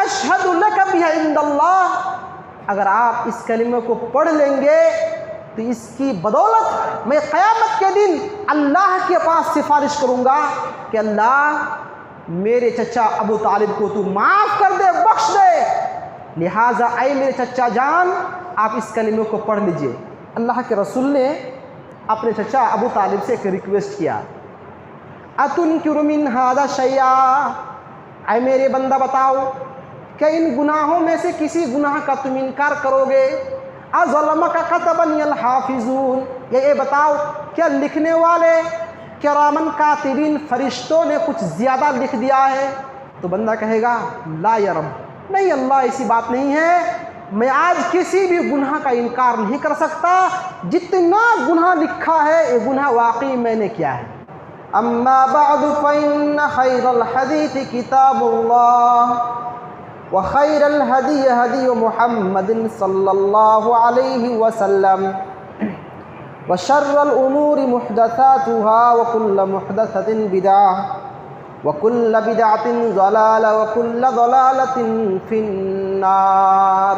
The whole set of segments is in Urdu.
اشہد لک بہا عند اللہ، اگر آپ اس کلمے کو پڑھ لیں گے تو اس کی بدولت میں قیامت کے دن اللہ کے پاس سفارش کروں گا کہ اللہ میرے چچا ابو طالب کو تو معاف کر دے، بخش دے، لہٰذا اے میرے چچا جان آپ اس کلمے کو پڑھ لیجئے۔ اللہ کے رسول نے اپنے چچا ابو طالب سے ایک ریکویسٹ کیا، اتنکر من ھذا شیئا، اے میرے بندہ بتاؤ کہ ان گناہوں میں سے کسی گناہ کا تم انکار کرو گے؟ اظلمک کتبنی الحافظون، یہ بتاؤ کیا لکھنے والے کرامن کاتبین فرشتوں نے کچھ زیادہ لکھ دیا ہے؟ تو بندہ کہے گا لا یا رب، نہیں اللہ ایسی بات نہیں ہے، میں آج کسی بھی گناہ کا انکار نہیں کر سکتا، جتنا گناہ لکھا ہے یہ گناہ واقعی میں نے کیا ہے۔ اما بعد فإن خیر الحدیث کتاب اللہ وخیر الہدی ہدی محمد صلی اللہ علیہ وسلم وشر الامور محدثاتها وكل محدثة بدعة وكل بدعة ضلالة وكل ضلالة في النار۔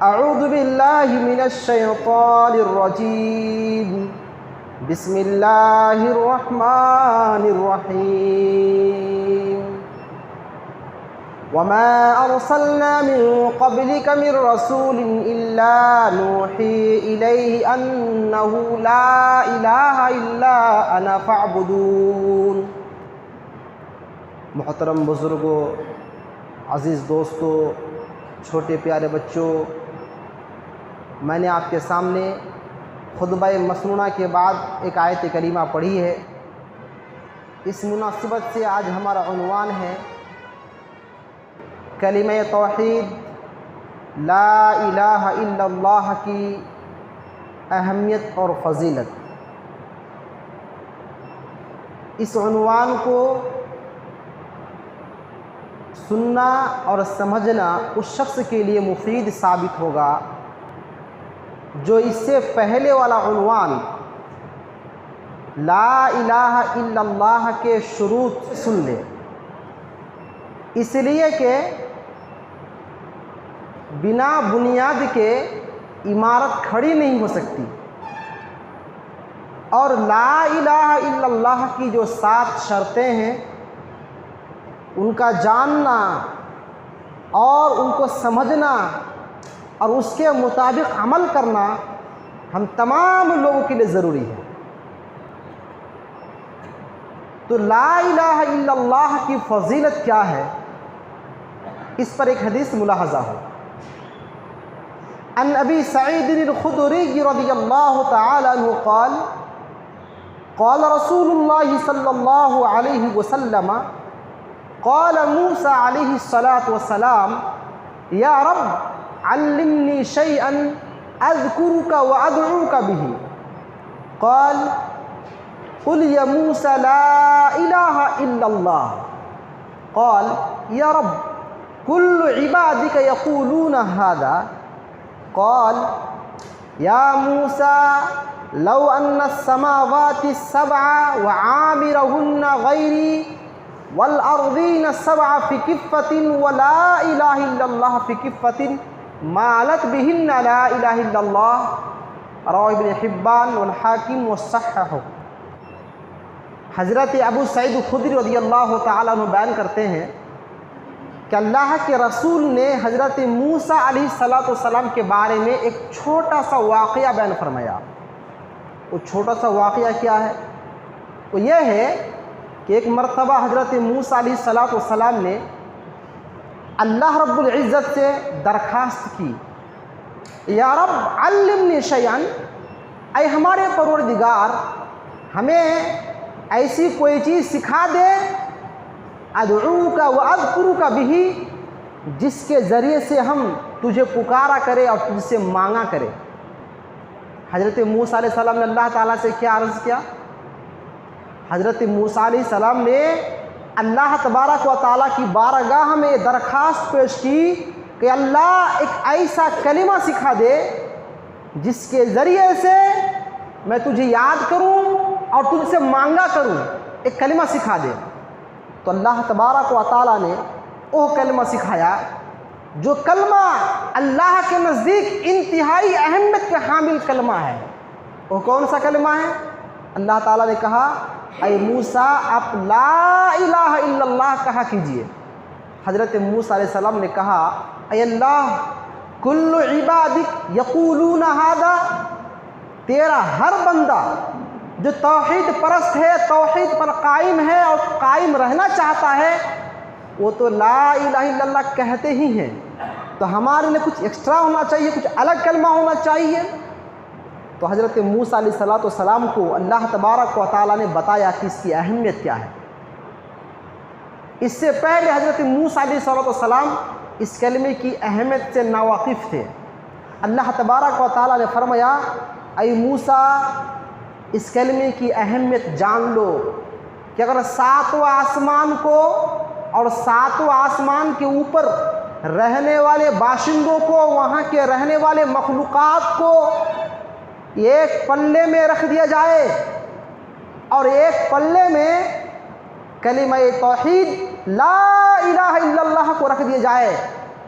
اعوذ باللہ من الشیطان الرجیم، بسم اللہ الرحمن الرحیم۔ وما ارسلنا من قبلك من رسول الا نوحی الیہ انہ لا الہ الا انا فاعبدون۔ محترم بزرگوں، عزیز دوستوں، چھوٹے پیارے بچوں، میں نے آپ کے سامنے خطبہ مسنونہ کے بعد ایک آیت کریمہ پڑھی ہے۔ اس مناسبت سے آج ہمارا عنوان ہے کلمہ توحید لا الہ الا اللہ کی اہمیت اور فضیلت۔ اس عنوان کو سننا اور سمجھنا اس شخص کے لیے مفید ثابت ہوگا جو اس سے پہلے والا عنوان لا الہ الا اللہ کے شروط سن لے، اس لیے کہ بنا بنیاد کے عمارت کھڑی نہیں ہو سکتی، اور لا الہ الا اللہ کی جو 7 شرطیں ہیں ان کا جاننا اور ان کو سمجھنا اور اس کے مطابق عمل کرنا ہم تمام لوگوں کے لیے ضروری ہے۔ تو لا الہ الا اللہ کی فضیلت کیا ہے، اس پر ایک حدیث ملاحظہ ہو۔ عن ابی سعید الخدری رضی اللہ تعالی عنہ قال قال رسول اللہ صلی اللہ علیہ وسلم قال موسیٰ علیہ الصلاۃ والسلام یا رب علمنی شیئا اذکرک وادعوک بہ قال قل یا موسیٰ لا الہ الا اللہ قال یا رب کل عبادک یقولون ھذا قال یا موسیٰ لو ان السماوات السبع وعامرهن غیری والارضین السبع فی کفۃ ولا الہ الا اللہ فی کفۃ مالت بہن لا الہ الا اللہ، رواه ابن حبان والحاکم والصححہ۔ حضرت ابو سعید خدری رضی اللہ تعالیٰ عنہ بیان کرتے ہیں کہ اللہ کے رسول نے حضرت موسیٰ علیہ السلام کے بارے میں ایک چھوٹا سا واقعہ بیان فرمایا۔ وہ چھوٹا سا واقعہ کیا ہے؟ وہ یہ ہے کہ ایک مرتبہ حضرت موسیٰ علیہ السلام نے اللہ رب العزت سے درخواست کی، یا رب علمنی شیئا، اے ہمارے پروردگار ہمیں ایسی کوئی چیز سکھا دے ادعوک واذکرک بہ، جس کے ذریعے سے ہم تجھے پکارا کرے اور تجھ سے مانگا کرے۔ حضرت موسیٰ علیہ السلام نے اللہ تعالیٰ سے کیا عرض کیا؟ حضرت موسیٰ علیہ السلام نے اللہ تبارک و تعالیٰ کی بارگاہ میں درخواست پیش کی کہ اللہ ایک ایسا کلمہ سکھا دے جس کے ذریعے سے میں تجھے یاد کروں اور تجھ سے مانگا کروں، ایک کلمہ سکھا دے۔ تو اللہ تبارک و تعالیٰ نے وہ کلمہ سکھایا جو کلمہ اللہ کے نزدیک انتہائی اہمیت کا حامل کلمہ ہے۔ وہ کون سا کلمہ ہے؟ اللہ تعالیٰ نے کہا اے موسیٰ آپ لا الہ الا اللہ کہا کیجئے۔ حضرت موسیٰ علیہ السلام نے کہا اے اللہ کل عبادک یقولون ھذا، تیرا ہر بندہ جو توحید پرست ہے، توحید پر قائم ہے اور قائم رہنا چاہتا ہے، وہ تو لا الہ الا اللہ کہتے ہی ہیں، تو ہمارے لیے کچھ ایکسٹرا ہونا چاہیے، کچھ الگ کلمہ ہونا چاہیے۔ تو حضرت موسیٰ علیہ السلام کو اللہ تبارک و تعالیٰ نے بتایا کہ اس کی اہمیت کیا ہے۔ اس سے پہلے حضرت موسیٰ علیہ السلام اس کلمے کی اہمیت سے ناواقف تھے۔ اللہ تبارک و تعالیٰ نے فرمایا اے موسیٰ اس کلمے کی اہمیت جان لو کہ اگر ساتواں آسمان کو اور ساتواں آسمان کے اوپر رہنے والے باشندوں کو، وہاں کے رہنے والے مخلوقات کو ایک پلے میں رکھ دیا جائے اور ایک پلے میں کلمہ توحید لا الہ الا اللہ کو رکھ دیا جائے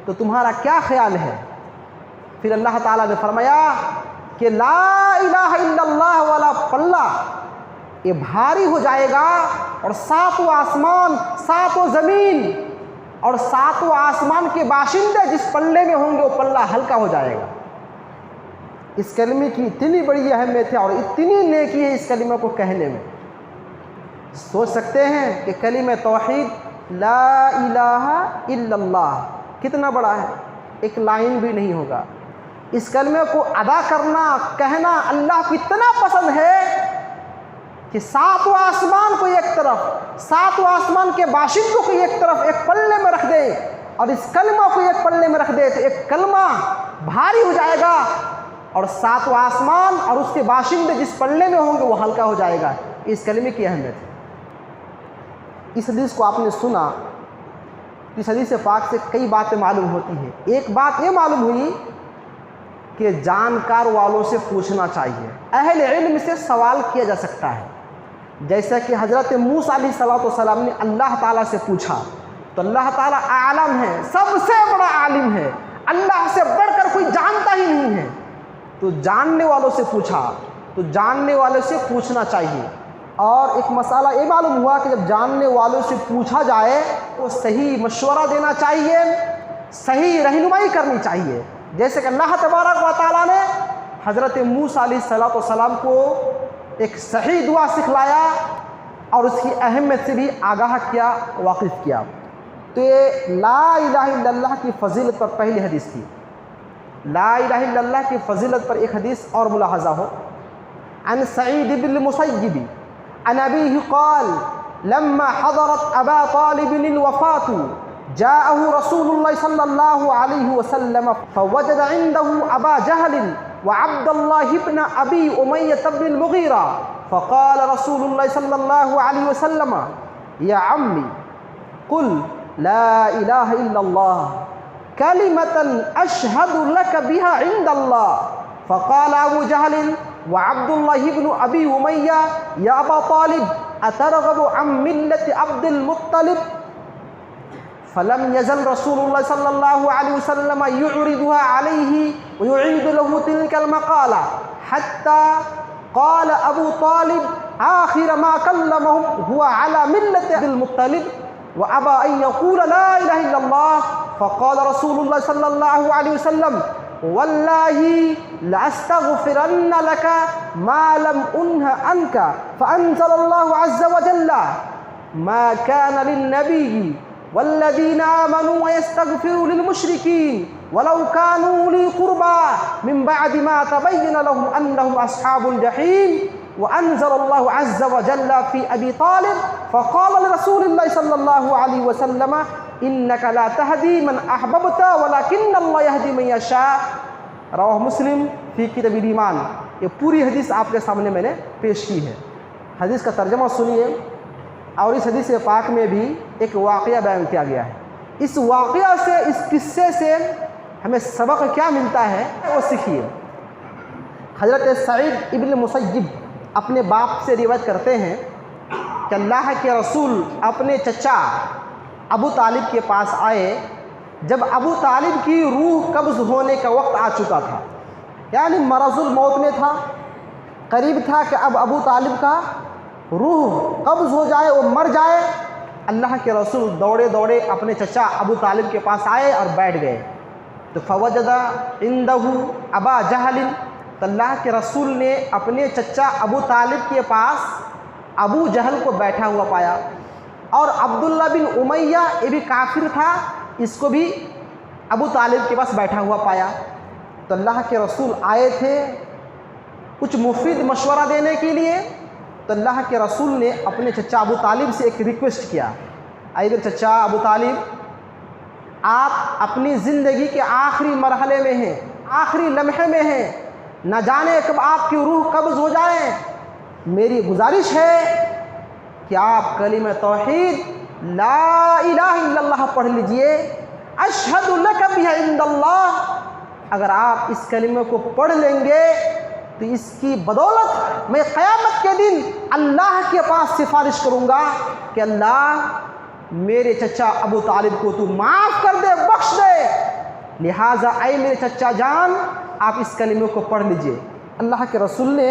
تو تمہارا کیا خیال ہے؟ پھر اللہ تعالیٰ نے فرمایا کہ لا الہ الا اللہ والا پلہ یہ بھاری ہو جائے گا اور ساتواں آسمان، ساتواں زمین اور ساتواں آسمان کے باشندے جس پلے میں ہوں گے وہ پلہ ہلکا ہو جائے گا۔ اس کلمے کی اتنی بڑی اہمیت ہے اور اتنی نیکی ہے اس کلمہ کو کہنے میں۔ سوچ سکتے ہیں کہ کلمہ توحید لا الہ الا اللہ کتنا بڑا ہے، ایک لائن بھی نہیں ہوگا۔ اس کلمے کو ادا کرنا، کہنا اللہ کو اتنا پسند ہے کہ ساتواں آسمان کو ایک طرف، ساتواں آسمان کے باشندوں کو ایک طرف ایک پلے میں رکھ دے اور اس کلمہ کو ایک پلے میں رکھ دے تو ایک کلمہ بھاری ہو جائے گا اور ساتواں آسمان اور اس کے باشندے جس پلے میں ہوں گے وہ ہلکا ہو جائے گا۔ اس کلمے کی اہمیت ہے۔ اس حدیث کو آپ نے سنا، اس حدیث پاک سے کئی باتیں معلوم ہوتی ہیں۔ ایک بات یہ معلوم ہوئی کہ جانکار والوں سے پوچھنا چاہیے، اہل علم سے سوال کیا جا سکتا ہے۔ جیسا کہ حضرت موسیٰ علیہ السلام نے اللہ تعالیٰ سے پوچھا تو اللہ تعالیٰ عالم ہے، سب سے بڑا عالم ہے، اللہ سے بڑھ کر کوئی جانتا ہی نہیں ہے، تو جاننے والوں سے پوچھا، تو جاننے والوں سے پوچھنا چاہیے۔ اور ایک مسئلہ یہ معلوم ہوا کہ جب جاننے والوں سے پوچھا جائے تو صحیح مشورہ دینا چاہیے، صحیح رہنمائی کرنی چاہیے۔ جیسے کہ اللہ تبارک و تعالیٰ نے حضرت موسیٰ علیہ السلام کو ایک صحیح دعا سکھلایا اور اس کی اہمیت سے بھی آگاہ کیا، واقف کیا۔ تو یہ لا الہ الا اللہ کی فضیلت پر پہلی حدیث تھی۔ لا الہ الا اللہ کی فضیلت پر ایک حدیث اور ملاحظہ ہو۔ عن سعید بن المسیب عن ابیہ قال لما حضرت ابا طالب الوفاة جاءه رسول الله صلى الله عليه وسلم فوجد عنده ابا جهل وعبد الله بن ابي امية بن المغيرة فقال رسول الله صلى الله عليه وسلم يا عمي قل لا اله الا الله كلمة اشهد لك بها عند الله فقال ابو جهل وعبد الله بن ابي امية يا ابا طالب اترغب عن ملة عبد المطلب فلم يزل رسول الله صلى الله عليه وسلم يعرضها عليه ويعيد له تلك المقالة حتى قال أبو طالب آخر ما كلمهم هو على ملة عبد المطلب وأبى أن يقول لا إله إلا الله فقال رسول الله صلى الله عليه وسلم والله لأستغفرن لك ما لم أنه عنك فأنزل الله عز وجل ما كان للنبي والذين آمنوا ويستغفروا للمشركين ولو كانوا أولي قربى من بعد ما تبين لهم أنهم أصحاب الجحيم وأنزل الله عز وجل في أبي طالب فقال لرسول الله صلى الله عليه وسلم إنك لا تهدي من أحببت ولكن الله يهدي من يشاء رواہ مسلم فی کتاب الایمان۔ یہ پوری حدیث آپ کے سامنے میں نے پیش کی ہے۔ حدیث کا ترجمہ سنیے، اور اس حدیث پاک میں بھی ایک واقعہ بیان کیا گیا ہے۔ اس واقعہ سے، اس قصے سے ہمیں سبق کیا ملتا ہے وہ سیکھیے۔ حضرت سعید ابن مسیب اپنے باپ سے روایت کرتے ہیں کہ اللہ کے رسول اپنے چچا ابو طالب کے پاس آئے جب ابو طالب کی روح قبض ہونے کا وقت آ چکا تھا، یعنی مرض الموت میں تھا، قریب تھا کہ اب ابو طالب کا روح قبض ہو جائے، وہ مر جائے۔ اللہ کے رسول دوڑے دوڑے اپنے چچا ابو طالب کے پاس آئے اور بیٹھ گئے۔ تو فوجد عندہ ابا جہل، تو اللہ کے رسول نے اپنے چچا ابو طالب کے پاس ابو جہل کو بیٹھا ہوا پایا، اور عبداللہ بن امیہ یہ بھی کافر تھا، اس کو بھی ابو طالب کے پاس بیٹھا ہوا پایا۔ تو اللہ کے رسول آئے تھے کچھ مفید مشورہ دینے کے لیے، تو اللہ کے رسول نے اپنے چچا ابو طالب سے ایک ریکویسٹ کیا، اے میرے چچا ابو طالب، آپ اپنی زندگی کے آخری مرحلے میں ہیں، آخری لمحے میں ہیں، نہ جانے کب آپ کی روح قبض ہو جائے، میری گزارش ہے کہ آپ کلمہ توحید لا الہ الا اللہ پڑھ لیجئے، اشہد لک بہ عند اللہ۔ اگر آپ اس کلمہ کو پڑھ لیں گے تو اس کی بدولت میں قیامت کے دن اللہ کے پاس سفارش کروں گا کہ اللہ میرے چچا ابو طالب کو تو معاف کر دے، بخش دے، لہٰذا اے میرے چچا جان آپ اس کلمے کو پڑھ لیجئے۔ اللہ کے رسول نے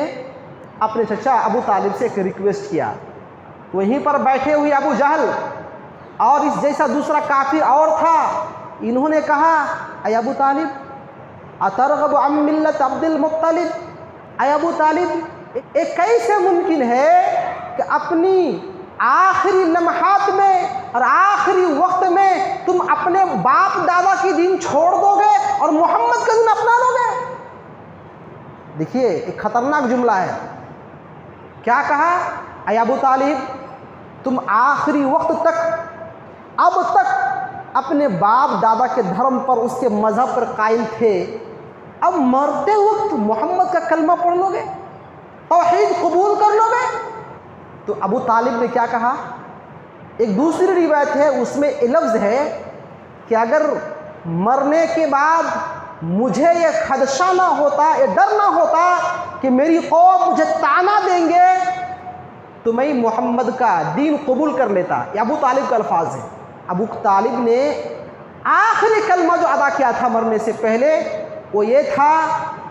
اپنے چچا ابو طالب سے ایک ریکویسٹ کیا۔ وہیں پر بیٹھے ہوئے ابو جہل اور اس جیسا دوسرا کافر اور تھا، انہوں نے کہا اے ابو طالب اترغب عن ملت عبد المطلب، اے ابو طالب ایک کیسے ممکن ہے کہ اپنی آخری لمحات میں اور آخری وقت میں تم اپنے باپ دادا کی دین چھوڑ دو گے اور محمد کا دین اپنا لو گے؟ دیکھیے ایک خطرناک جملہ ہے۔ کیا کہا؟ اے ابو طالب تم آخری وقت تک اب تک اپنے باپ دادا کے دھرم پر، اس کے مذہب پر قائم تھے، اب مرتے وقت محمد کا کلمہ پڑھ لو گے، توحید قبول کر لو گے؟ تو ابو طالب نے کیا کہا؟ ایک دوسری روایت ہے اس میں یہ لفظ ہے کہ اگر مرنے کے بعد مجھے یہ خدشہ نہ ہوتا، یہ ڈر نہ ہوتا کہ میری قوم مجھے طعنہ دیں گے تو میں محمد کا دین قبول کر لیتا۔ یہ ابو طالب کا الفاظ ہے۔ ابو طالب نے آخری کلمہ جو ادا کیا تھا مرنے سے پہلے وہ یہ تھا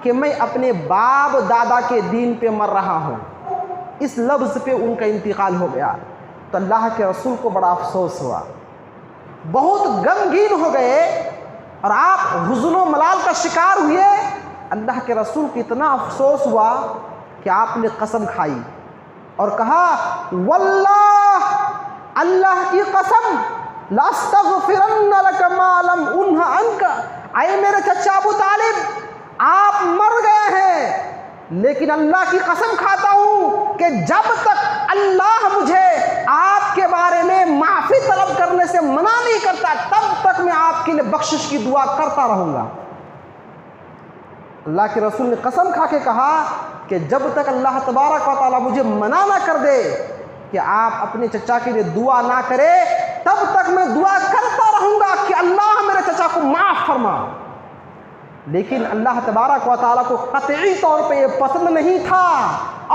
کہ میں اپنے باپ دادا کے دین پہ مر رہا ہوں۔ اس لفظ پہ ان کا انتقال ہو گیا تو اللہ کے رسول کو بڑا افسوس ہوا، بہت غمگین ہو گئے اور آپ حزن و ملال کا شکار ہوئے۔ اللہ کے رسول کو اتنا افسوس ہوا کہ آپ نے قسم کھائی اور کہا واللہ، اللہ کی قسم، لاستغفرن لک ما لم انہ عنک، اے میرے چچا ابو طالب آپ مر گئے ہیں لیکن اللہ کی قسم کھاتا ہوں کہ جب تک اللہ مجھے آپ کے بارے میں معافی طلب کرنے سے منع نہیں کرتا تب تک میں آپ کے لیے بخشش کی دعا کرتا رہوں گا۔ اللہ کے رسول نے قسم کھا کے کہا کہ جب تک اللہ تبارک و تعالیٰ مجھے منع نہ کر دے کہ آپ اپنے چچا کے لیے دعا نہ کرے تب تک میں دعا کرتا رہوں گا کہ اللہ میرے چچا کو معاف فرما۔ لیکن اللہ تبارک و تعالیٰ کو قطعی طور پہ یہ پسند نہیں تھا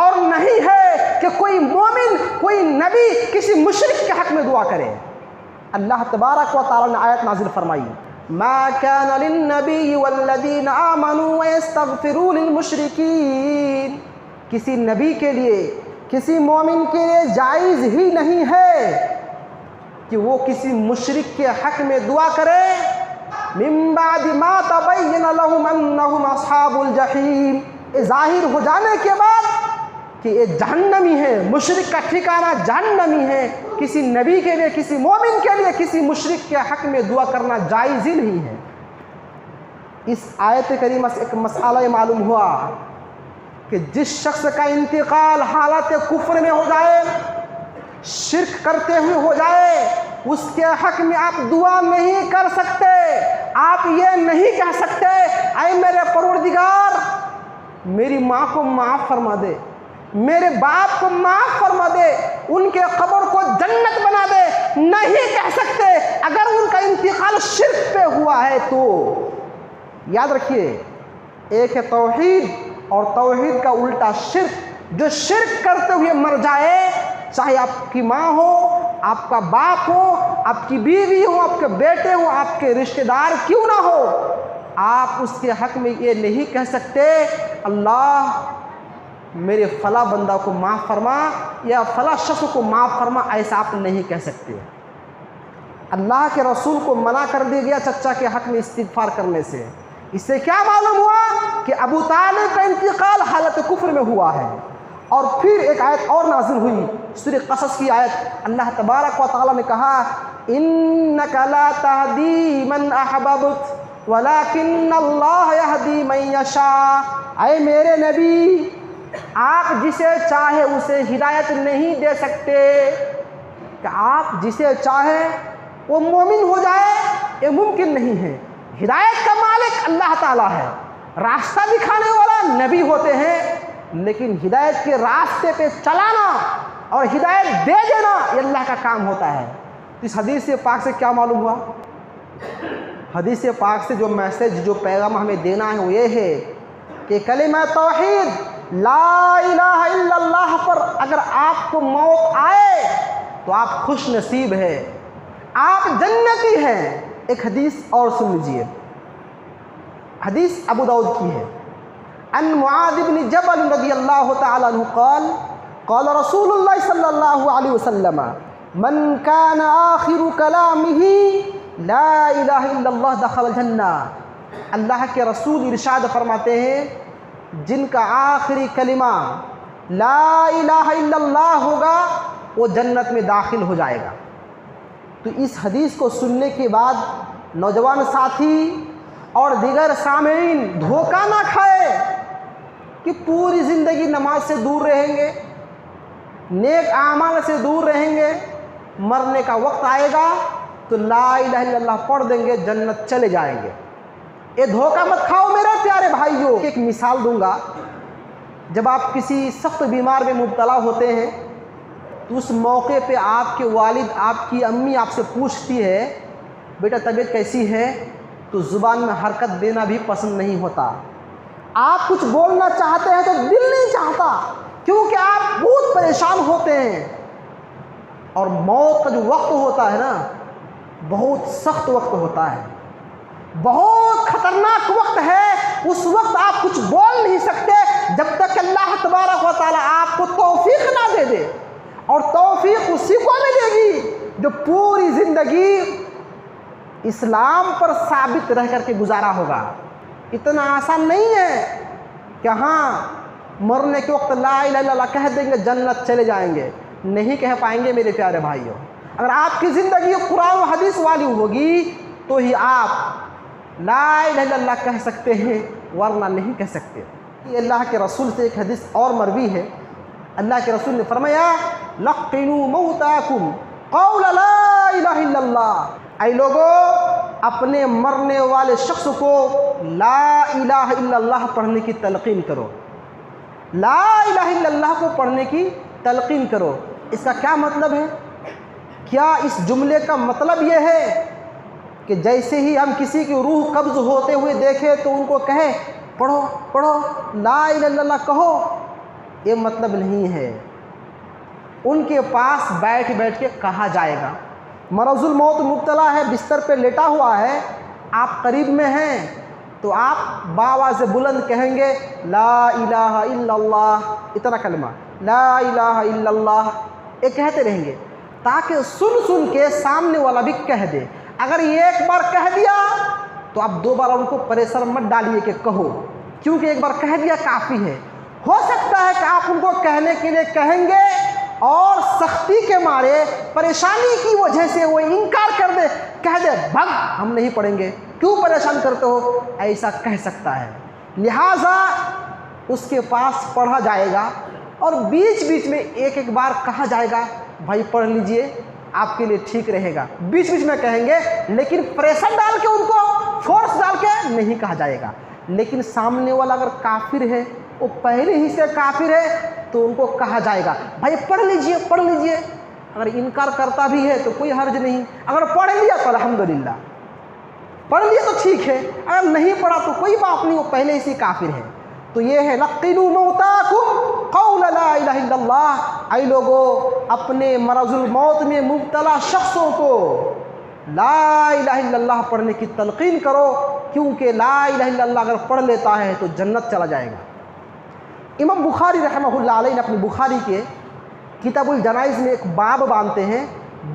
اور نہیں ہے کہ کوئی مومن، کوئی نبی کسی مشرک کے حق میں دعا کرے۔ اللہ تبارک و تعالیٰ نے آیت نازل فرمائی ما كان للنبي والذين آمنوا ويستغفروا للمشركين، کسی نبی کے لیے، کسی مومن کے لیے جائز ہی نہیں ہے کہ وہ کسی مشرک کے حق میں دعا کرے من بعد ما تبین لهم انہم اصحاب الجحیم، ظاہر ہو جانے کے بعد کہ یہ جہنمی ہے، مشرک کا ٹھکانہ جہنمی ہے، کسی نبی کے لیے، کسی مومن کے لیے کسی مشرک کے حق میں دعا کرنا جائز ہی نہیں ہے۔ اس آیت کریمہ سے ایک مسئلہ معلوم ہوا کہ جس شخص کا انتقال حالت کفر میں ہو جائے، شرک کرتے ہوئے ہو جائے، اس کے حق میں آپ دعا نہیں کر سکتے۔ آپ یہ نہیں کہہ سکتے اے میرے پروردگار میری ماں کو معاف فرما دے، میرے باپ کو معاف فرما دے، ان کے قبر کو جنت بنا دے، نہیں کہہ سکتے اگر ان کا انتقال شرک پہ ہوا ہے تو۔ یاد رکھیے ایک ہے توحید اور توحید کا الٹا شرک۔ جو شرک کرتے ہوئے مر جائے، چاہے آپ کی ماں ہو، آپ کا باپ ہو، آپ کی بیوی ہو، آپ کے بیٹے ہو، آپ کے رشتہ دار کیوں نہ ہو، آپ اس کے حق میں یہ نہیں کہہ سکتے اللہ میرے فلاں بندہ کو معاف فرما یا فلاں شخص کو معاف فرما، ایسا آپ نہیں کہہ سکتے۔ اللہ کے رسول کو منع کر دیا گیا چچا کے حق میں استغفار کرنے سے۔ اس سے کیا معلوم ہوا کہ ابو طالب کا انتقال حالت کفر میں ہوا ہے۔ اور پھر ایک آیت اور نازل ہوئی، سورہ قصص کی آیت، اللہ تبارک و تعالیٰ نے کہا انک لا تہدی من احببت ولکن اللہ یہدی من یشاء۔ اے میرے نبی، آپ جسے چاہے اسے ہدایت نہیں دے سکتے، کہ آپ جسے چاہے وہ مومن ہو جائے یہ ممکن نہیں ہے۔ ہدایت کا مالک اللہ تعالیٰ ہے، راستہ دکھانے والا نبی ہوتے ہیں، لیکن ہدایت کے راستے پہ چلانا اور ہدایت دے دینا یہ اللہ کا کام ہوتا ہے۔ اس حدیث پاک سے کیا معلوم ہوا؟ حدیث پاک سے جو میسج، جو پیغام ہمیں دینا ہے وہ یہ ہے کہ کلمہ توحید لا الہ الا اللہ پر اگر آپ کو موت آئے تو آپ خوش نصیب ہیں، آپ جنتی ہیں۔ ایک حدیث اور سن لیجیے، حدیث ابو داؤد کی ہے، عن معاذ بن جبل رضی اللہ تعالی عنہ قال قال رسول اللہ صلی اللہ علیہ وسلم من کان آخر کلامہ لا الہ الا اللہ دخل الجنہ۔ اللہ کے رسول ارشاد فرماتے ہیں جن کا آخری کلمہ لا الہ الا اللہ ہوگا وہ جنت میں داخل ہو جائے گا۔ تو اس حدیث کو سننے کے بعد نوجوان ساتھی اور دیگر سامعین دھوکہ نہ کھائے کہ پوری زندگی نماز سے دور رہیں گے، نیک اعمال سے دور رہیں گے، مرنے کا وقت آئے گا تو لا الہ الا اللہ پڑھ دیں گے، جنت چلے جائیں گے۔ یہ دھوکہ مت کھاؤ میرے پیارے بھائیوں۔ ایک مثال دوں گا، جب آپ کسی سخت بیمار میں مبتلا ہوتے ہیں تو اس موقع پہ آپ کے والد، آپ کی امی آپ سے پوچھتی ہے بیٹا طبیعت کیسی ہے، تو زبان میں حرکت دینا بھی پسند نہیں ہوتا۔ آپ کچھ بولنا چاہتے ہیں تو دل نہیں چاہتا، کیونکہ آپ بہت پریشان ہوتے ہیں۔ اور موت کا جو وقت ہوتا ہے نا، بہت سخت وقت ہوتا ہے، بہت خطرناک وقت ہے۔ اس وقت آپ کچھ بول نہیں سکتے جب تک اللہ تبارک و تعالیٰ آپ کو توفیق نہ دے دے، اور توفیق اسی کو ملے گی جو پوری زندگی اسلام پر ثابت رہ کر کے گزارا ہوگا۔ اتنا آسان نہیں ہے کہ ہاں مرنے کے وقت لا الہ الا اللہ کہہ دیں گے جنت چلے جائیں گے، نہیں کہہ پائیں گے میرے پیارے بھائیوں۔ اگر آپ کی زندگی قرآن و حدیث والی ہوگی تو ہی آپ لا الہ الا اللہ کہہ سکتے ہیں، ورنہ نہیں کہہ سکتے۔ یہ اللہ کے رسول سے ایک حدیث اور مروی ہے، اللہ کے رسول نے فرمایا لقنوا موتاکم قول لا الہ الا اللہ۔ اے لوگو، اپنے مرنے والے شخص کو لا الہ الا اللہ پڑھنے کی تلقین کرو، لا الہ الا اللہ کو پڑھنے کی تلقین کرو۔ اس کا کیا مطلب ہے؟ کیا اس جملے کا مطلب یہ ہے کہ جیسے ہی ہم کسی کی روح قبض ہوتے ہوئے دیکھیں تو ان کو کہیں پڑھو پڑھو لا الہ الا اللہ کہو؟ یہ مطلب نہیں ہے۔ ان کے پاس بیٹھ بیٹھ کے کہا جائے گا۔ مرض الموت مبتلا ہے، بستر پہ لیٹا ہوا ہے، آپ قریب میں ہیں تو آپ بآواز بلند کہیں گے لا الہ الا اللہ، اتنا کلمہ لا الہ الا اللہ، یہ کہتے رہیں گے تاکہ سن سن کے سامنے والا بھی کہہ دے۔ اگر یہ ایک بار کہہ دیا تو آپ دوبارہ ان کو پریشر مت ڈالیے کہ کہو، کیونکہ ایک بار کہہ دیا کافی ہے۔ ہو سکتا ہے کہ آپ ان کو کہنے کے لیے کہیں گے اور سختی کے مارے، پریشانی کی وجہ سے وہ انکار کر دے، کہہ دے بھگ ہم نہیں پڑھیں گے، کیوں پریشان کرتے ہو، ایسا کہہ سکتا ہے۔ لہٰذا اس کے پاس پڑھا جائے گا اور بیچ بیچ میں ایک ایک بار کہا جائے گا بھائی پڑھ لیجئے، آپ کے لیے ٹھیک رہے گا۔ بیچ بیچ میں کہیں گے، لیکن پریشر ڈال کے ان کو فورس ڈال کے نہیں کہا جائے گا۔ لیکن سامنے والا اگر کافر ہے، وہ پہلے ہی سے کافر ہے، تو ان کو کہا جائے گا بھائی پڑھ لیجئے پڑھ لیجئے۔ اگر انکار کرتا بھی ہے تو کوئی حرج نہیں، اگر پڑھ لیا تو الحمدللہ، پڑھ لیا تو ٹھیک ہے، اگر نہیں پڑھا تو کوئی بات نہیں، وہ پہلے ہی سے کافر ہے۔ تو یہ ہے لقنوا موتاکم قول لا الہ الا اللہ، اے لوگو اپنے مرض الموت میں مبتلا شخصوں کو لا الہ الا اللہ پڑھنے کی تلقین کرو، کیونکہ لا الہ الا اللہ اگر پڑھ لیتا ہے تو جنت چلا جائے گا۔ امام بخاری رحمہ اللہ علیہ نے اپنی بخاری کے کتاب الجنائز میں ایک باب باندھتے ہیں،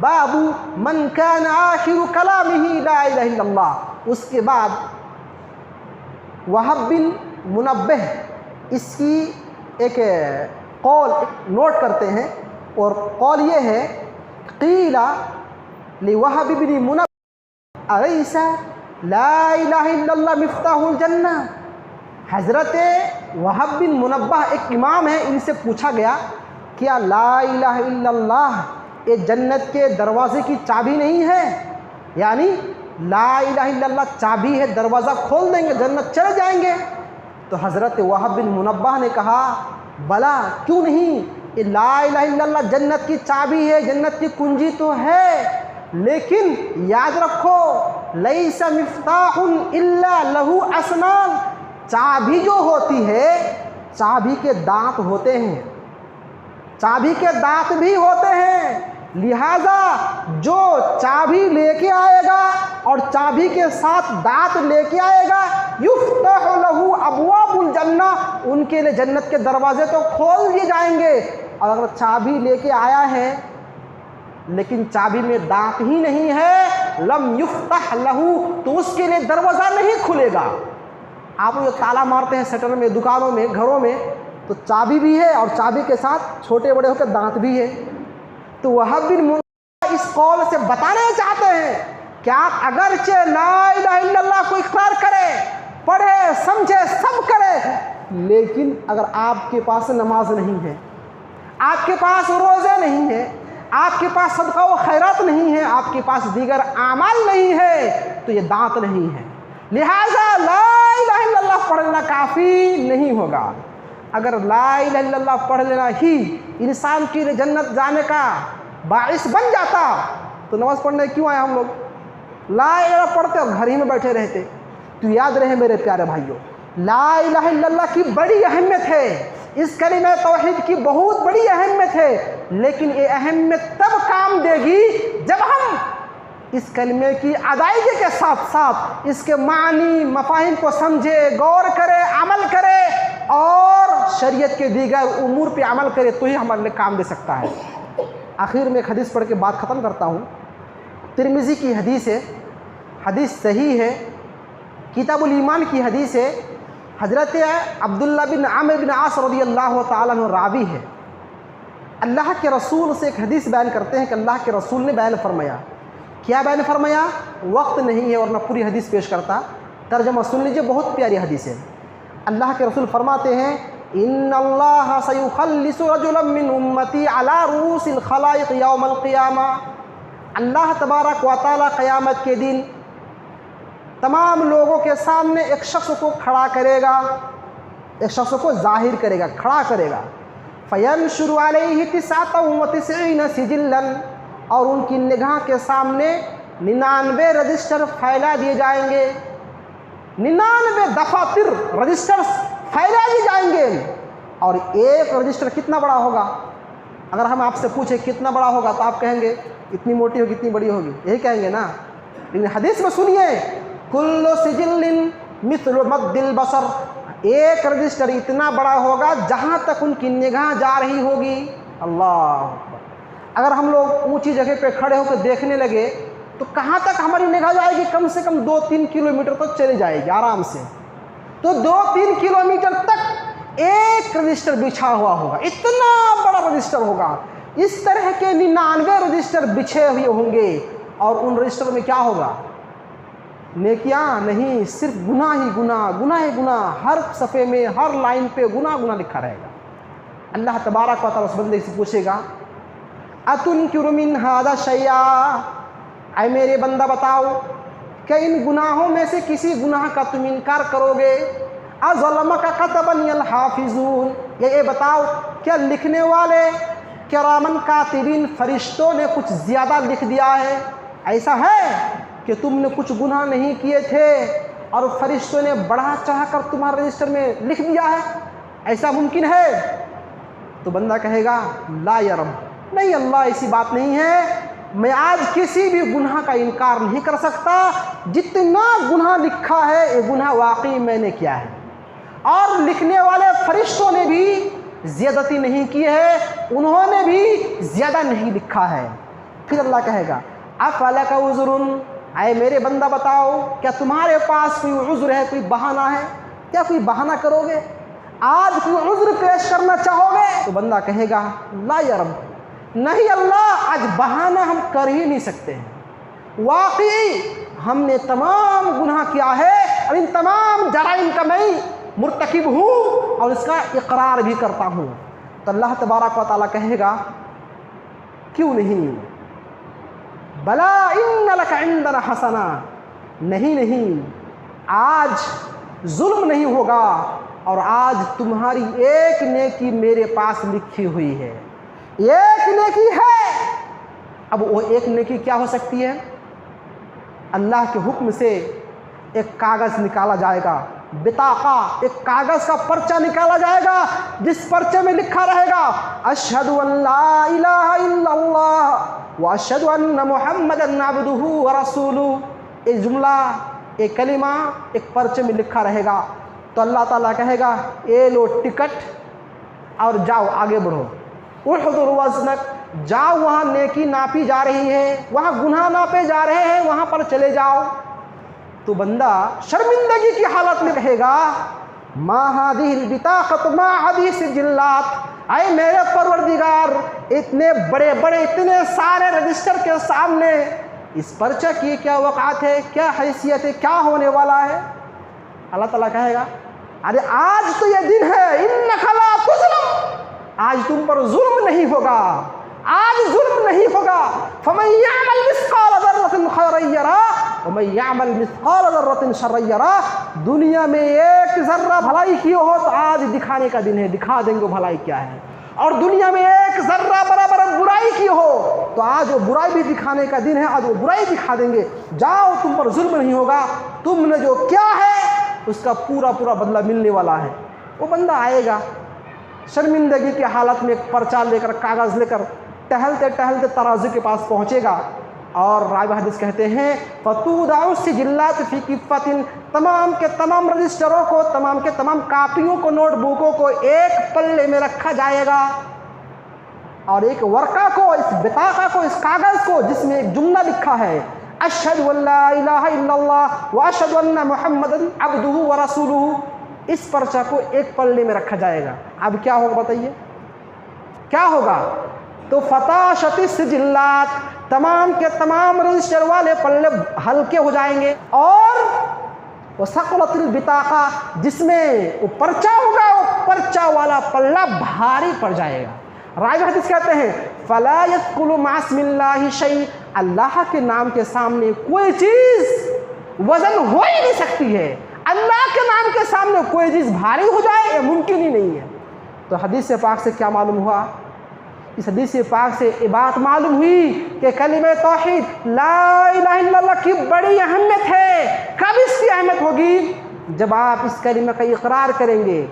باب من کان آخر کلامہ لا الہ الا اللہ۔ اس کے بعد وہب بن منبہ اس کی ایک قول نوٹ کرتے ہیں، اور قول یہ ہے قیل لوہب بن منبہ الیس لا الہ الا اللہ مفتاح الجنہ۔ حضرت وہب بن منبہ ایک امام ہیں، ان سے پوچھا گیا کیا لا الہ الا اللہ یہ جنت کے دروازے کی چابی نہیں ہے؟ یعنی لا الہ الا اللہ چابی ہے، دروازہ کھول دیں گے جنت چلے جائیں گے؟ تو حضرت وہب بن منبہ نے کہا بلا کیوں نہیں، یہ لا الہ الا اللہ جنت کی چابی ہے، جنت کی کنجی تو ہے، لیکن یاد رکھو لیس مفتاح الا لہ اسنان، چابی جو ہوتی ہے چابی کے دانت ہوتے ہیں، چابی کے دانت بھی ہوتے ہیں، لہذا جو چابی لے کے آئے گا اور چابی کے ساتھ دانت لے کے آئے گا یفتح لہ ابواب الجنہ، ان کے لیے جنت کے دروازے تو کھول دیے جائیں گے۔ اور اگر چابی لے کے آیا ہے لیکن چابی میں دانت ہی نہیں ہے لم یفتح لہ، تو اس کے لیے دروازہ نہیں کھلے گا۔ آپ جو تالا مارتے ہیں شٹر میں، دکانوں میں، گھروں میں، تو چابی بھی ہے اور چابی کے ساتھ چھوٹے بڑے ہو کے دانت بھی ہے۔ تو وہب بن منبہ اس قول سے بتانا چاہتے ہیں کہ آپ اگرچہ لا الہ الا اللہ کو اقرار کرے، پڑھے، سمجھے، سب کرے، لیکن اگر آپ کے پاس نماز نہیں ہے، آپ کے پاس روزے نہیں ہے، آپ کے پاس صدقہ و خیرات نہیں ہے، آپ کے پاس دیگر اعمال نہیں ہے، تو یہ دانت نہیں ہے، لہٰذا لا الہ الا اللہ پڑھنا کافی نہیں ہوگا۔ اگر لا الہ الا اللہ پڑھ لینا ہی انسان کے لیے جنت جانے کا باعث بن جاتا تو نماز پڑھنے کیوں آئے ہم لوگ؟ لا الہ الا اللہ پڑھتے اور گھر ہی میں بیٹھے رہتے۔ تو یاد رہے میرے پیارے بھائیوں، لا الہ الا اللہ کی بڑی اہمیت ہے، اس کلمہ توحید کی بہت بڑی اہمیت ہے، لیکن یہ اہمیت تب کام دے گی جب ہم اس کلمے کی ادائیگی کے ساتھ ساتھ اس کے معنی مفاہیم کو سمجھے، غور کرے، عمل کرے اور شریعت کے دیگر امور پہ عمل کرے تو ہی ہمارے لیے کام دے سکتا ہے۔ آخر میں ایک حدیث پڑھ کے بات ختم کرتا ہوں۔ ترمذی کی حدیث ہے، حدیث صحیح ہے، کتاب الایمان کی حدیث ہے، حضرت عبداللہ بن عامر بن عاص رضی اللہ تعالیٰ عنہ راوی ہے۔ اللہ کے رسول سے ایک حدیث بیان کرتے ہیں کہ اللہ کے رسول نے بیان فرمایا۔ کیا بیان فرمایا؟ وقت نہیں ہے ورنہ پوری حدیث پیش کرتا، ترجمہ سن لیجیے، بہت پیاری حدیث ہے۔ اللہ کے رسول فرماتے ہیں ان اللہ سیخلص رجلا من امتی علی رؤوس الخلائق یوم القیامہ، اللہ تبارک و تعالی قیامت کے دن تمام لوگوں کے سامنے ایک شخص کو کھڑا کرے گا، ایک شخص کو ظاہر کرے گا، کھڑا کرے گا، فینشر علیہ 99 سجلا، اور ان کی نگاہ کے سامنے 99 رجسٹر پھیلا دیے جائیں گے، 99 دفاتر رجسٹرز پھیلا دیے جائیں گے۔ اور ایک رجسٹر کتنا بڑا ہوگا؟ اگر ہم آپ سے پوچھیں کتنا بڑا ہوگا تو آپ کہیں گے اتنی موٹی ہوگی، اتنی بڑی ہوگی، یہی کہیں گے نا۔ لیکن حدیث میں سنیے کل سجل مثل مد البصر، ایک رجسٹر اتنا بڑا ہوگا جہاں تک ان کی نگاہ جا رہی ہوگی۔ اللہ اکبر! اگر ہم لوگ اونچی جگہ پہ کھڑے ہو کے دیکھنے لگے تو کہاں تک ہماری نگاہ جائے گی؟ کم سے کم 2-3 کلومیٹر تک چلی جائے گی آرام سے۔ تو 2-3 کلومیٹر تک ایک رجسٹر بچھا ہوا ہوگا، اتنا بڑا رجسٹر ہوگا۔ اس طرح کے 99 رجسٹر بچھے ہوئے ہوں گے، اور ان رجسٹر میں کیا ہوگا؟ نیکیاں نہیں، صرف گناہ ہی گناہ، گناہ ہی گناہ، ہر صفحے میں، ہر لائن پہ گناہ گناہ لکھا رہے گا۔ اللہ تبارک و تعالیٰ اس بندے سے پوچھے گا اتنکر من ھذا شیئا، اے میرے بندہ بتاؤ کہ ان گناہوں میں سے کسی گناہ کا تم انکار کرو گے؟ اظلمک کتبا الحافظون، یہ بتاؤ کیا لکھنے والے کرامن کاتبین فرشتوں نے کچھ زیادہ لکھ دیا ہے؟ ایسا ہے کہ تم نے کچھ گناہ نہیں کیے تھے اور فرشتوں نے بڑھا چڑھا کر تمہارے رجسٹر میں لکھ دیا ہے؟ ایسا ممکن ہے؟ تو بندہ کہے گا لا یا رب، نہیں اللہ ایسی بات نہیں ہے، میں آج کسی بھی گناہ کا انکار نہیں کر سکتا، جتنا گناہ لکھا ہے یہ گناہ واقعی میں نے کیا ہے، اور لکھنے والے فرشتوں نے بھی زیادتی نہیں کی ہے، انہوں نے بھی زیادہ نہیں لکھا ہے۔ پھر اللہ کہے گا افلک عذر، اے میرے بندہ بتاؤ کیا تمہارے پاس کوئی عذر ہے، کوئی بہانہ ہے؟ کیا کوئی بہانہ کرو گے؟ آج کوئی عذر پیش کرنا چاہو گے؟ تو بندہ کہے گا لا یا رب، نہیں اللہ آج بہانہ ہم کر ہی نہیں سکتے ہیں، واقعی ہم نے تمام گناہ کیا ہے اور ان تمام جرائم کا میں مرتکب ہوں اور اس کا اقرار بھی کرتا ہوں۔ تو اللہ تبارک و تعالیٰ کہے گا کیوں نہیں، بلا ان لک عندنا حسنہ، نہیں آج ظلم نہیں ہوگا اور آج تمہاری ایک نیکی میرے پاس لکھی ہوئی ہے، ایک نیکی ہے۔ اب وہ ایک نیکی کیا ہو سکتی ہے؟ اللہ کے حکم سے ایک کاغذ نکالا جائے گا، بطاقہ، ایک کاغذ کا پرچہ نکالا جائے گا جس پرچے میں لکھا رہے گا اشہد ان لا الہ الا اللہ واشہد ان محمدا عبدہ ورسولہ، ایک جملہ، ایک کلمہ ایک پرچے میں لکھا رہے گا۔ تو اللہ تعالیٰ کہے گا اے لو ٹکٹ اور جاؤ آگے بڑھو، احضر وزنک، جاؤ وہاں نیکی ناپی جا رہی ہے، وہاں گناہ ناپے جا رہے ہیں، وہاں پر چلے جاؤ۔ تو بندہ شرمندگی کی حالت میں کہے گا ما ہذہ البطاقۃ ما ہذہ السجلات، اے میرے پروردگار اتنے بڑے بڑے اتنے سارے رجسٹر کے سامنے اس پرچہ کی کیا وقعت ہے، کیا حیثیت ہے، کیا ہونے والا ہے؟ اللہ تعالیٰ کہے گا ارے آج تو یہ دن ہے، انک لا تظلم، آج تم پر ظلم نہیں ہوگا، آج ظلم نہیں ہوگا۔ فمن یعمل مثقال ذرۃ خیرا یرہ ومن یعمل مثقال ذرۃ شرا یرہ، دنیا میں ایک ذرہ بھلائی کی ہو تو آج دکھانے کا دن ہے، دکھا دیں گے بھلائی کیا ہے، اور دنیا میں ایک ذرہ برابر برائی کی ہو تو آج وہ برائی بھی دکھانے کا دن ہے، آج وہ برائی دکھا دیں گے۔ جاؤ تم پر ظلم نہیں ہوگا، تم نے جو کیا ہے اس کا پورا بدلہ ملنے والا ہے۔ وہ بندہ آئے گا شرمندگی کی حالت میں ایک پرچہ لے کر، کاغذ لے کر، ٹہلتے ٹہلتے ترازو کے پاس پہنچے گا، اور راوی حدیث کہتے ہیں فتودع السجلات فی کفۃ، تمام کے تمام رجسٹروں کو، تمام کے تمام کاپیوں کو، نوٹ بکوں کو ایک پلے میں رکھا جائے گا، اور ایک ورقہ کو، اس بطاقہ کو، اس کاغذ کو جس میں ایک جملہ لکھا ہے اشہد ان لا الہ الا اللہ واشہد ان محمدا عبدہ ورسولہ، اس پرچہ کو ایک پلے میں رکھا جائے گا۔ اب کیا ہوگا بتائیے، کیا ہوگا؟ تو فتاشت السجلات، تمام کے تمام رجسٹر والے پلے ہلکے ہو جائیں گے، اور وثقلت البطاقہ، جس میں وہ پرچہ ہوگا وہ پرچہ والا پلہ بھاری پڑ جائے گا۔ راوی حدیث کہتے ہیں فلا یثقل مع اسم اللہ شیء، اللہ کے نام کے سامنے کوئی چیز وزن ہو ہی نہیں سکتی ہے، اللہ کے نام کے سامنے کوئی چیز بھاری ہو جائے یہ ممکن ہی نہیں ہے۔ تو حدیث پاک سے کیا معلوم ہوا؟ اس حدیث پاک سے یہ بات معلوم ہوئی کہ کلمہ توحید لا الہ الا اللہ کی بڑی اہمیت ہے۔ کب اس کی اہمیت ہوگی؟ جب آپ اس کلمہ کا اقرار کریں گے،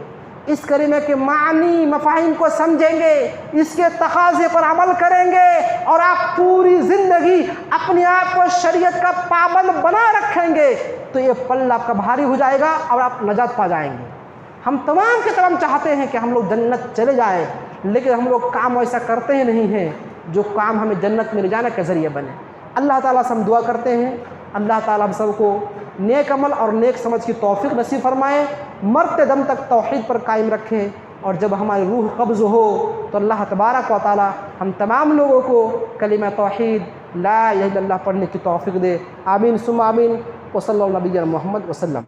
اس کلمہ کے معنی مفاہیم کو سمجھیں گے، اس کے تقاضے پر عمل کریں گے، اور آپ پوری زندگی اپنے آپ کو شریعت کا پابند بنا رکھیں گے، تو یہ پلہ آپ کا بھاری ہو جائے گا اور آپ نجات پا جائیں گے۔ ہم تمام کے تمام چاہتے ہیں کہ ہم لوگ جنت چلے جائیں، لیکن ہم لوگ کام ایسا کرتے ہی نہیں ہیں جو کام ہمیں جنت میں لے جانے کا ذریعہ بنے۔ اللہ تعالیٰ سے ہم دعا کرتے ہیں اللہ تعالیٰ ہم سب کو نیک عمل اور نیک سمجھ کی توفیق نصیب فرمائے، مرتے دم تک توحید پر قائم رکھے، اور جب ہماری روح قبض ہو تو اللہ تبارک و تعالیٰ ہم تمام لوگوں کو کلمہ توحید لا الہ الا اللہ پڑھنے کی توفیق دے۔ آمین ثم آمین، وصلی اللہ علیہ محمد وسلم۔